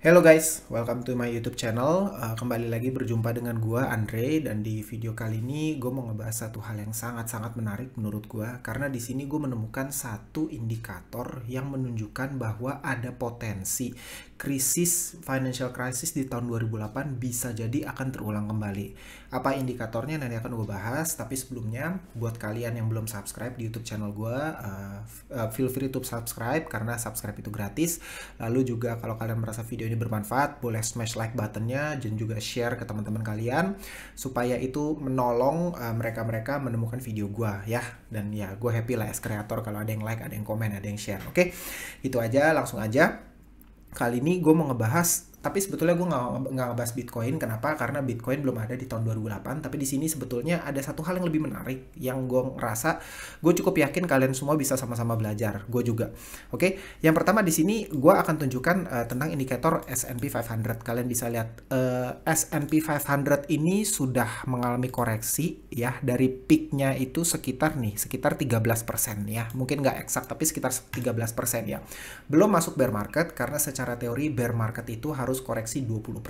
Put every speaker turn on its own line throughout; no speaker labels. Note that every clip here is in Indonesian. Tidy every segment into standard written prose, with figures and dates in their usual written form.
Hello guys, welcome to my YouTube channel. Kembali lagi berjumpa dengan gua Andre, dan di video kali ini gue mau ngebahas satu hal yang sangat-sangat menarik menurut gua, karena di sini gue menemukan satu indikator yang menunjukkan bahwa ada potensi financial crisis di tahun 2008 bisa jadi akan terulang kembali. Apa indikatornya nanti akan gue bahas, tapi sebelumnya buat kalian yang belum subscribe di YouTube channel gua, feel free to subscribe karena subscribe itu gratis. Lalu juga kalau kalian merasa video ini bermanfaat, boleh smash like buttonnya dan juga share ke teman-teman kalian supaya itu menolong mereka-mereka menemukan video gua ya. Dan ya gue happy lah as kreator kalau ada yang like, ada yang komen, ada yang share. Oke, itu aja, langsung aja. Kali ini gue mau ngebahas, tapi sebetulnya gue nggak ngebahas Bitcoin. Kenapa? Karena Bitcoin belum ada di tahun 2008. Tapi di sini sebetulnya ada satu hal yang lebih menarik yang gue ngerasa gue cukup yakin kalian semua bisa sama-sama belajar. Gue juga. Oke, yang pertama di sini gue akan tunjukkan tentang indikator S&P 500. Kalian bisa lihat S&P 500 ini sudah mengalami koreksi ya, dari peaknya itu sekitar 13% ya. Mungkin nggak eksak tapi sekitar 13% ya. Belum masuk bear market karena secara teori bear market itu harus koreksi 20%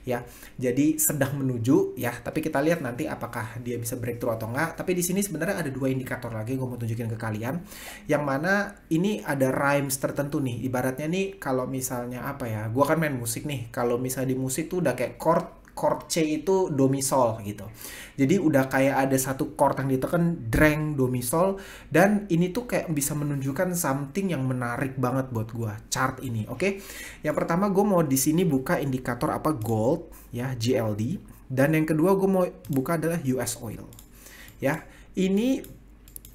ya. Jadi sedang menuju ya, tapi kita lihat nanti apakah dia bisa breakthrough atau enggak. Tapi di sini sebenarnya ada dua indikator lagi gue mau tunjukin ke kalian, yang mana ini ada rhymes tertentu nih. Ibaratnya nih kalau misalnya apa ya, gue kan main musik nih, kalau misalnya di musik tuh udah kayak chord C itu do mi sol gitu. Jadi udah kayak ada satu chord yang ditekan, dreng, do mi sol, dan ini tuh kayak bisa menunjukkan something yang menarik banget buat gua chart ini. Oke. Yang pertama gue mau di sini buka indikator apa, gold ya, GLD, dan yang kedua gue mau buka adalah US oil. Ya. Ini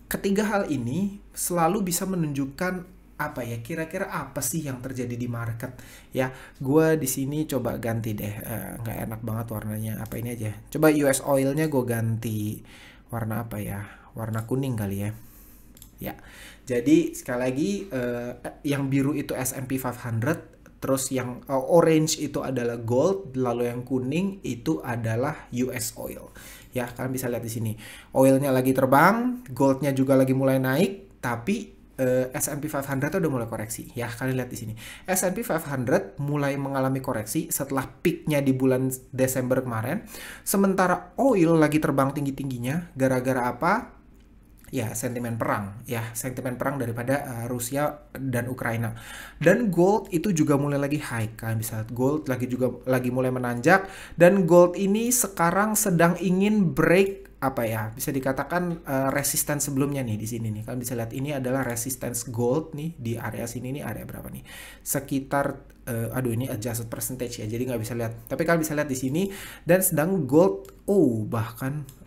ketiga hal ini selalu bisa menunjukkan apa ya, kira-kira apa sih yang terjadi di market ya. Gue di sini coba ganti deh, nggak enak banget warnanya, apa ini aja, coba US oilnya gue ganti warna apa ya, warna kuning kali ya. Ya, jadi sekali lagi yang biru itu S&P 500, terus yang orange itu adalah gold, lalu yang kuning itu adalah US oil. Ya, kalian bisa lihat di sini, oilnya lagi terbang, goldnya juga lagi mulai naik, tapi S&P 500 udah mulai koreksi ya. Kalian lihat di sini S&P 500 mulai mengalami koreksi setelah peaknya di bulan Desember kemarin, sementara oil lagi terbang tinggi-tingginya gara-gara apa ya, sentimen perang ya, sentimen perang daripada Rusia dan Ukraina. Dan gold itu juga mulai lagi high. Kalian bisa lihat gold lagi mulai menanjak, dan gold ini sekarang sedang ingin break apa ya, bisa dikatakan resistance sebelumnya nih di sini nih. Kalian bisa lihat ini adalah resistance gold nih di area sini nih, area berapa nih? Sekitar aduh ini adjusted percentage ya, jadi nggak bisa lihat. Tapi kalian bisa lihat di sini, dan sedang gold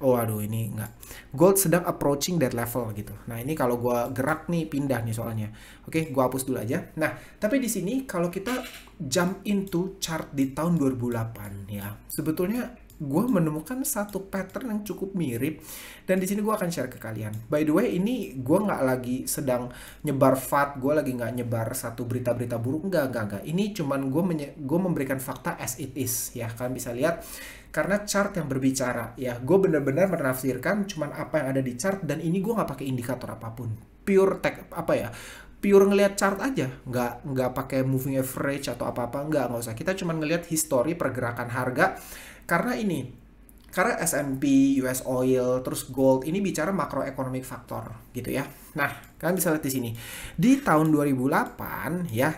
aduh ini nggak, gold sedang approaching that level gitu. Nah ini kalau gua gerak nih pindah nih soalnya. Oke, gua hapus dulu aja. Nah tapi di sini kalau kita jump into chart di tahun 2008 ya, sebetulnya gue menemukan satu pattern yang cukup mirip, dan di sini gue akan share ke kalian. By the way, ini gue nggak lagi sedang nyebar FAT, gue lagi nggak nyebar satu berita-berita buruk, enggak. Ini cuman gue memberikan fakta as it is ya. Kalian bisa lihat karena chart yang berbicara ya. Gue benar-benar menafsirkan cuman apa yang ada di chart, dan ini gue nggak pakai indikator apapun, pure pure ngelihat chart aja, nggak pakai moving average atau apa-apa, nggak usah. Kita cuma ngelihat history pergerakan harga. Karena S&P, US oil, terus gold ini bicara macroeconomic factor gitu ya. Nah, kalian bisa lihat di sini. Di tahun 2008 ya,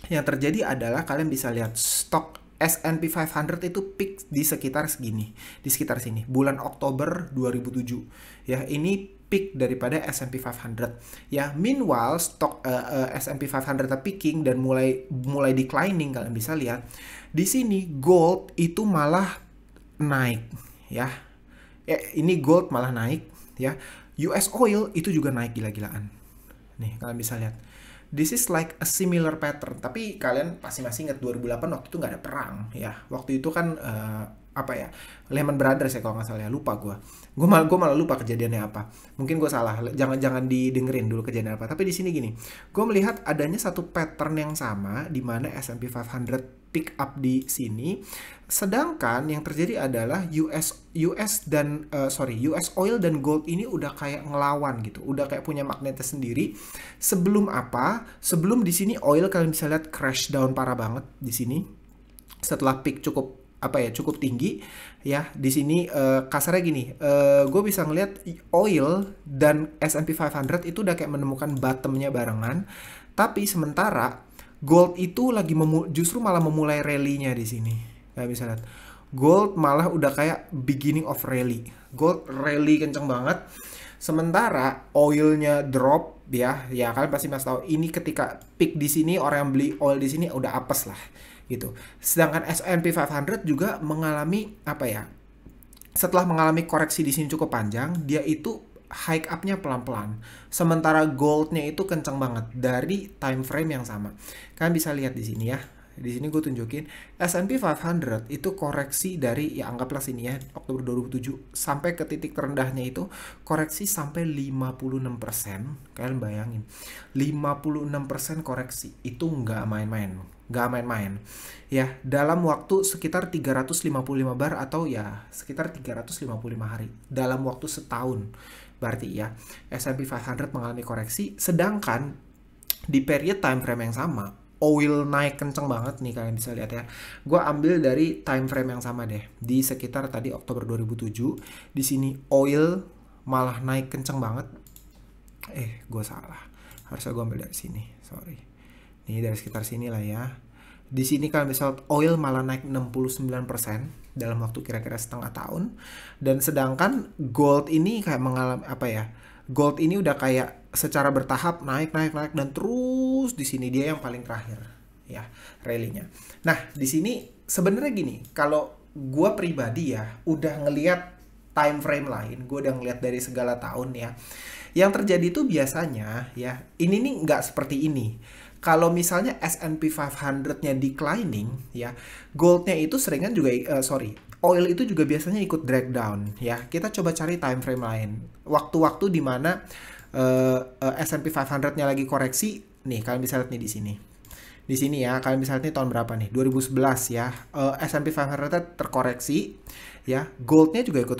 yang terjadi adalah kalian bisa lihat stok S&P 500 itu peak di sekitar segini, di sekitar sini, bulan Oktober 2007. Ya, ini peak daripada S&P 500. Ya, meanwhile stok S&P 500 peaking dan mulai declining. Kalian bisa lihat di sini gold itu malah naik ya. Ini gold malah naik ya. US oil itu juga naik gila-gilaan. Nih, kalian bisa lihat. This is like a similar pattern. Tapi kalian pasti masih ingat 2008 waktu itu nggak ada perang ya. Waktu itu kan apa ya, Lehman Brothers ya kalau nggak salah ya, lupa gue malah lupa kejadiannya apa, mungkin gue salah, jangan didengerin dulu kejadian apa. Tapi di sini gini, gue melihat adanya satu pattern yang sama di mana S&P 500 pick up di sini, sedangkan yang terjadi adalah US oil dan gold ini udah kayak ngelawan gitu, udah kayak punya magnetnya sendiri. Sebelum di sini oil kalian bisa lihat crash down parah banget di sini setelah peak cukup tinggi ya. Di sini kasarnya gini, gue bisa ngelihat oil dan S&P 500 itu udah kayak menemukan bottomnya barengan, tapi sementara gold itu lagi justru malah memulai rally-nya di sini. Kalian bisa lihat gold malah udah kayak beginning of rally, gold rally kenceng banget, sementara oilnya drop ya kalian pasti masih tahu ini ketika peak di sini orang yang beli oil di sini udah apes lah gitu. Sedangkan S&P 500 juga mengalami setelah mengalami koreksi di sini cukup panjang, dia itu hike up-nya pelan-pelan. Sementara gold-nya itu kencang banget dari time frame yang sama. Kalian bisa lihat di sini ya. Di sini gue tunjukin S&P 500 itu koreksi dari ya anggaplah sini ya Oktober 2007 sampai ke titik terendahnya itu koreksi sampai 56%. Kalian bayangin 56% koreksi itu nggak main-main ya, dalam waktu sekitar 355 bar atau ya sekitar 355 hari dalam waktu setahun. Berarti ya S&P 500 mengalami koreksi, sedangkan di period time frame yang sama oil naik kenceng banget nih, kalian bisa lihat ya. Gue ambil dari time frame yang sama deh, di sekitar tadi Oktober 2007. Di sini oil malah naik kenceng banget. Gue salah. Harusnya gue ambil dari sini. Sorry. Nih dari sekitar sini lah ya. Di sini kalian bisa lihat oil malah naik 69% dalam waktu kira-kira setengah tahun. Dan sedangkan gold ini kayak mengalami gold ini udah kayak secara bertahap naik dan terus di sini dia yang paling terakhir ya rally-nya. Nah, di sini sebenarnya gini, kalau gue pribadi ya udah ngelihat time frame lain, gue udah ngelihat dari segala tahun ya. Yang terjadi itu biasanya ya, ini nih nggak seperti ini. Kalau misalnya S&P 500-nya declining ya, goldnya itu seringan juga oil itu juga biasanya ikut drag down ya. Kita coba cari time frame lain. Waktu-waktu di mana S&P 500-nya lagi koreksi, nih kalian bisa lihat nih di sini. Di sini ya, kalian bisa lihat nih tahun berapa nih? 2011 ya. S&P 500 terkoreksi ya. Goldnya juga ikut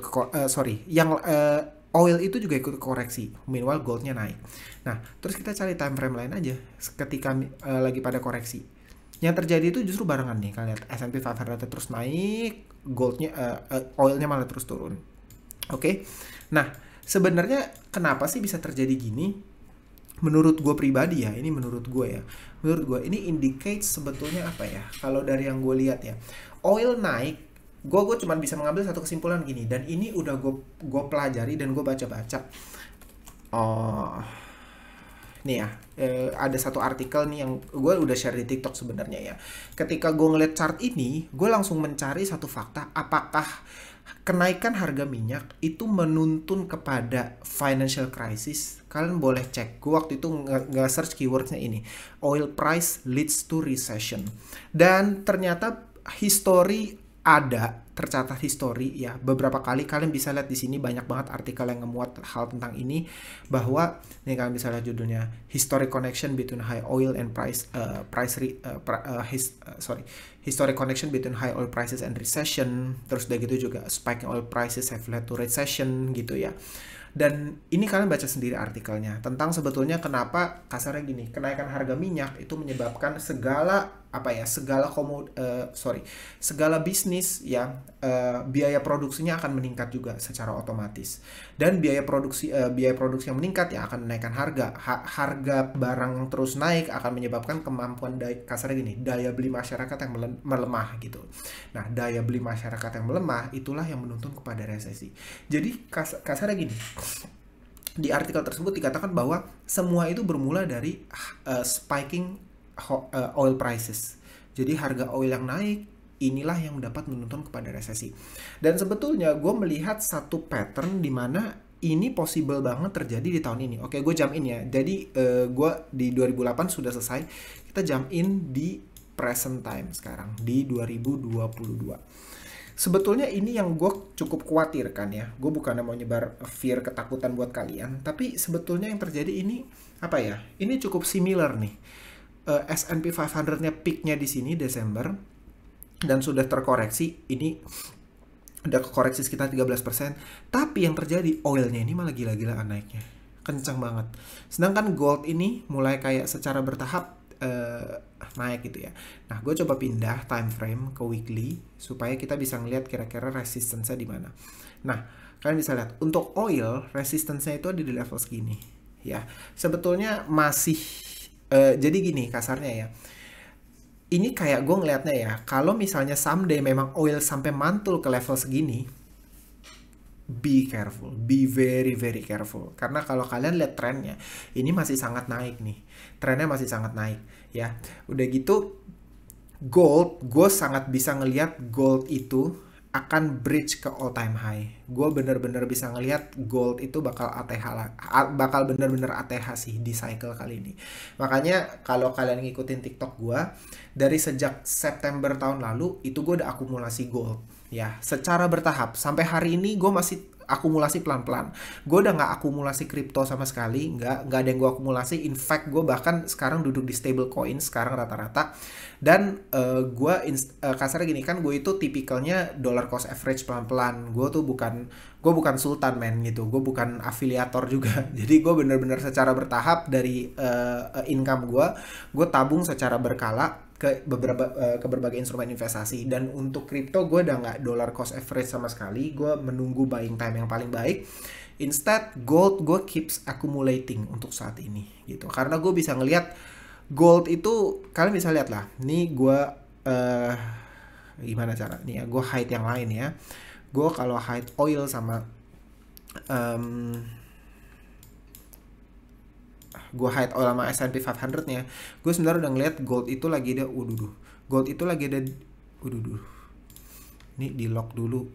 oil itu juga ikut koreksi. Meanwhile goldnya naik. Nah, terus kita cari time frame lain aja ketika lagi pada koreksi. Yang terjadi itu justru barengan nih. Kalian lihat S&P 500 terus naik, oilnya malah terus turun. Oke. Nah, sebenarnya kenapa sih bisa terjadi gini? Menurut gue pribadi ya, ini menurut gue ini indicate sebetulnya apa ya? Kalau dari yang gue lihat ya, oil naik, gue cuma bisa mengambil satu kesimpulan gini, dan ini udah gue pelajari dan gue baca-baca. Nih ya, ada satu artikel nih yang gue udah share di TikTok sebenarnya ya. Ketika gue ngeliat chart ini, gue langsung mencari satu fakta, apakah kenaikan harga minyak itu menuntun kepada financial crisis. Kalian boleh cek, gue waktu itu nge-search keywordsnya ini, oil price leads to recession. Dan ternyata tercatat history ya, beberapa kali. Kalian bisa lihat di sini banyak banget artikel yang ngemuat hal tentang ini, bahwa nih kalian bisa lihat judulnya historic connection between high oil and historic connection between high oil prices and recession. Terus udah gitu juga spiking oil prices have led to recession gitu ya. Dan ini kalian baca sendiri artikelnya tentang sebetulnya kenapa kasarnya gini, kenaikan harga minyak itu menyebabkan segala segala bisnis yang biaya produksinya akan meningkat juga secara otomatis. Dan biaya produksi yang meningkat ya akan menaikkan harga barang yang terus naik akan menyebabkan kemampuan daya beli masyarakat yang melemah gitu. Nah, daya beli masyarakat yang melemah itulah yang menuntun kepada resesi. Jadi kasarnya gini, di artikel tersebut dikatakan bahwa semua itu bermula dari spiking oil prices. Jadi harga oil yang naik, inilah yang dapat menuntun kepada resesi. Dan sebetulnya gue melihat satu pattern di mana ini possible banget terjadi di tahun ini. Oke, gue jump in ya. Jadi gue di 2008 sudah selesai. Kita jump in di present time sekarang, di 2022. Sebetulnya ini yang gue cukup khawatirkan ya. Gue bukan mau nyebar fear, ketakutan buat kalian, tapi sebetulnya yang terjadi ini apa ya? Ini cukup similar nih. S&P 500-nya peak-nya di sini Desember dan sudah terkoreksi. Ini udah koreksi sekitar 13%, tapi yang terjadi oilnya ini malah gila-gilaan naiknya. Kencang banget. Sedangkan gold ini mulai kayak secara bertahap naik gitu ya. Nah, gue coba pindah time frame ke weekly supaya kita bisa ngelihat kira-kira resistance-nya di mana. Nah, kalian bisa lihat untuk oil resistance-nya itu ada di level segini ya. Sebetulnya masih jadi gini kasarnya ya. Ini kayak gue ngelihatnya ya, kalau misalnya someday memang oil sampai mantul ke level segini, be careful, be very very careful. Karena kalau kalian lihat trennya, ini masih sangat naik nih. Trennya masih sangat naik ya. Udah gitu, gold, gue sangat bisa ngelihat gold itu akan bridge ke all time high. Gue bener-bener bisa ngelihat gold itu bakal ATH lah, bakal bener-bener ATH sih di cycle kali ini. Makanya kalau kalian ngikutin TikTok gue, dari sejak September tahun lalu itu gue udah akumulasi gold ya, secara bertahap. Sampai hari ini gue masih akumulasi pelan-pelan. Gue udah nggak akumulasi kripto sama sekali, nggak ada yang gue akumulasi. In fact, gue bahkan sekarang duduk di stable coin sekarang rata-rata. Dan kasarnya gini kan, gue itu tipikalnya dollar cost average pelan-pelan. Gue bukan sultan men gitu. Gue bukan afiliator juga. Jadi gue bener-bener secara bertahap dari income gue tabung secara berkala ke berbagai instrumen investasi. Dan untuk kripto gue udah nggak dollar cost average sama sekali. Gue menunggu buying time yang paling baik. Instead gold gue keeps accumulating untuk saat ini gitu, karena gue bisa ngelihat gold itu, kalian bisa lihat lah. Nih gue gimana cara nih ya, gue hide yang lain ya. Gue kalau hide oil sama gue hide oil sama S&P 500 nya, gue sebenarnya udah ngeliat gold itu lagi ada gold itu lagi ada ini di lock dulu.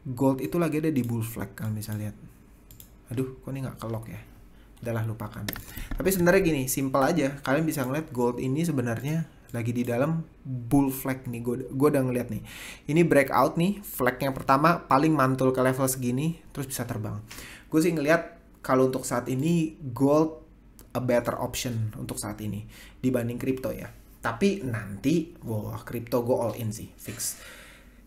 Gold itu lagi ada di bull flag, kalian bisa lihat. Aduh, kok ini nggak ke lock ya? Udahlah, lupakan. Tapi sebenarnya gini, simple aja. Kalian bisa ngeliat gold ini sebenarnya lagi di dalam bull flag nih. Gue udah ngeliat nih. Ini breakout nih, flag yang pertama paling mantul ke level segini, terus bisa terbang. Gue sih ngeliat kalau untuk saat ini gold a better option untuk saat ini dibanding kripto ya. Tapi nanti, wah, kripto gue all in sih, fix.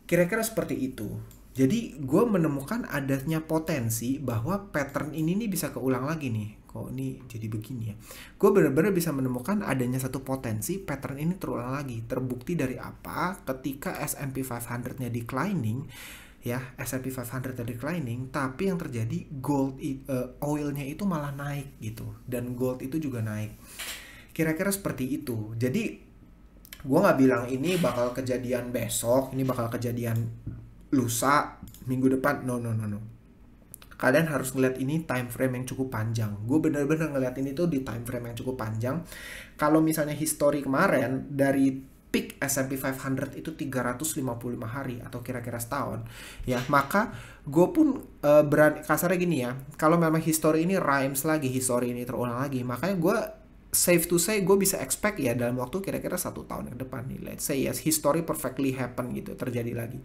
Kira-kira seperti itu. Jadi gue menemukan adanya potensi bahwa pattern ini nih bisa keulang lagi nih. Kok ini jadi begini ya? Gue benar-benar bisa menemukan adanya satu potensi pattern ini terulang lagi. Terbukti dari apa? Ketika S&P 500-nya declining, ya, S&P 500 declining, tapi yang terjadi gold oilnya itu malah naik gitu, dan gold itu juga naik. Kira-kira seperti itu. Jadi gue nggak bilang ini bakal kejadian besok, ini bakal kejadian lusa, minggu depan. No. Kalian harus ngeliat ini time frame yang cukup panjang. Gue bener-bener ngeliat ini tuh di time frame yang cukup panjang. Kalau misalnya history kemarin dari peak S&P 500 itu 355 hari atau kira-kira setahun ya, maka gue pun berani kasarnya gini ya, kalau memang history ini rhymes lagi, history ini terulang lagi, makanya gue safe to say gue bisa expect ya dalam waktu kira-kira 1 tahun ke depan nih, let's say yes, history perfectly happen gitu, terjadi lagi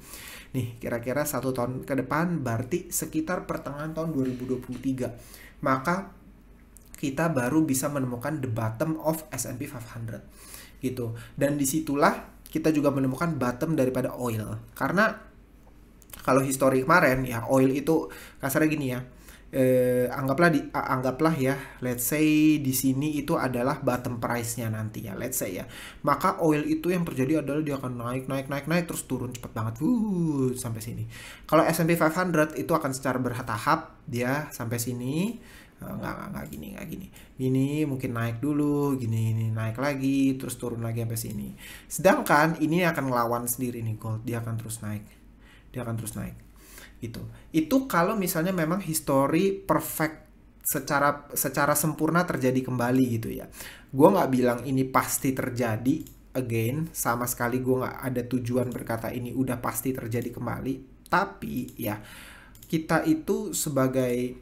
nih kira-kira 1 tahun ke depan, berarti sekitar pertengahan tahun 2023, maka kita baru bisa menemukan the bottom of S&P 500 gitu. Dan disitulah kita juga menemukan bottom daripada oil. Karena kalau histori kemarin ya, oil itu kasarnya gini ya, anggaplah ya, let's say di sini itu adalah bottom price-nya nanti ya, let's say ya. Maka oil itu yang terjadi adalah dia akan naik terus turun cepet banget sampai sini. Kalau S&P 500 itu akan secara bertahap dia sampai sini. Nggak gini mungkin naik dulu, gini naik lagi, terus turun lagi sampai sini. Sedangkan ini akan ngelawan sendiri nih gold, dia akan terus naik gitu. Itu kalau misalnya memang history perfect secara sempurna terjadi kembali gitu ya. Gue nggak bilang ini pasti terjadi again, sama sekali gue nggak ada tujuan berkata ini udah pasti terjadi kembali, tapi ya kita itu sebagai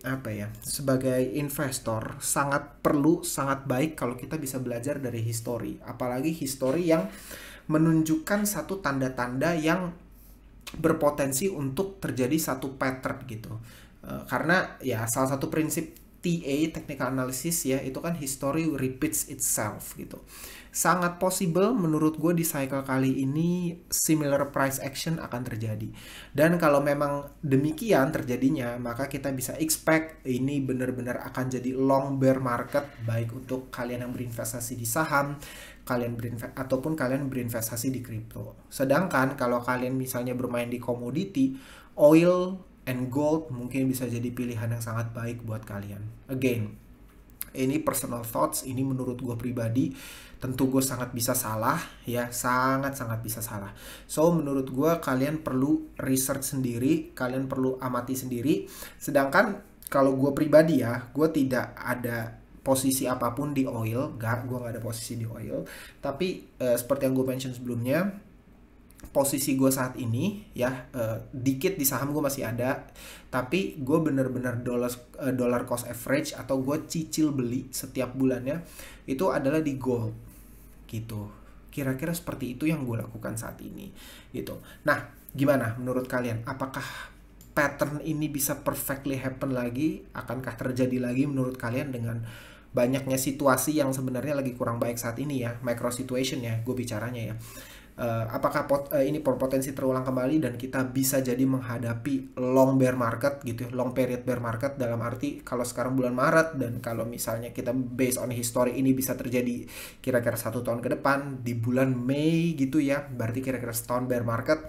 sebagai investor sangat baik kalau kita bisa belajar dari history, apalagi history yang menunjukkan satu tanda-tanda yang berpotensi untuk terjadi satu pattern gitu. Karena ya salah satu prinsip TA, technical analysis ya, itu kan history repeats itself gitu. Sangat possible menurut gue di cycle kali ini similar price action akan terjadi. Dan kalau memang demikian terjadinya, maka kita bisa expect ini benar-benar akan jadi long bear market, baik untuk kalian yang berinvestasi di saham, ataupun kalian berinvestasi di kripto. Sedangkan kalau kalian misalnya bermain di komoditi, oil and gold mungkin bisa jadi pilihan yang sangat baik buat kalian. Again, ini personal thoughts, ini menurut gue pribadi, tentu gue sangat bisa salah ya, sangat-sangat bisa salah. So menurut gue kalian perlu research sendiri, kalian perlu amati sendiri. Sedangkan kalau gue pribadi ya, gue tidak ada posisi apapun di oil, gue gak ada posisi di oil. Tapi seperti yang gue mention sebelumnya, posisi gue saat ini ya dikit di saham gue masih ada, tapi gue bener-bener dollar cost average atau gue cicil beli setiap bulannya itu adalah di gold gitu. Kira-kira seperti itu yang gue lakukan saat ini gitu. Nah, gimana menurut kalian? Apakah pattern ini bisa perfectly happen lagi? Akankah terjadi lagi menurut kalian dengan banyaknya situasi yang sebenarnya lagi kurang baik saat ini ya, micro situation ya, gue bicaranya ya. Apakah ini berpotensi terulang kembali dan kita bisa jadi menghadapi long bear market gitu ya, long period bear market, dalam arti kalau sekarang bulan Maret dan kalau misalnya kita based on history ini bisa terjadi kira-kira 1 tahun ke depan di bulan Mei gitu ya, berarti kira-kira setahun bear market.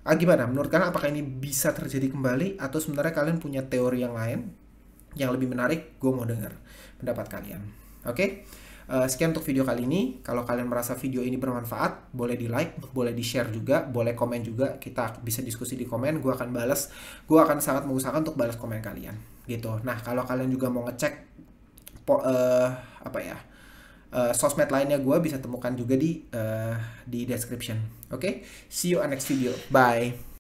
Gimana menurut kalian, apakah ini bisa terjadi kembali atau sebenarnya kalian punya teori yang lain yang lebih menarik? Gue mau dengar pendapat kalian. Oke? Sekian untuk video kali ini. Kalau kalian merasa video ini bermanfaat, boleh di like, boleh di share juga, boleh komen juga. Kita bisa diskusi di komen, gue akan balas. Gue akan sangat mengusahakan untuk balas komen kalian gitu. Nah, kalau kalian juga mau ngecek sosmed lainnya, gue bisa temukan juga di description. Oke? See you on next video. Bye.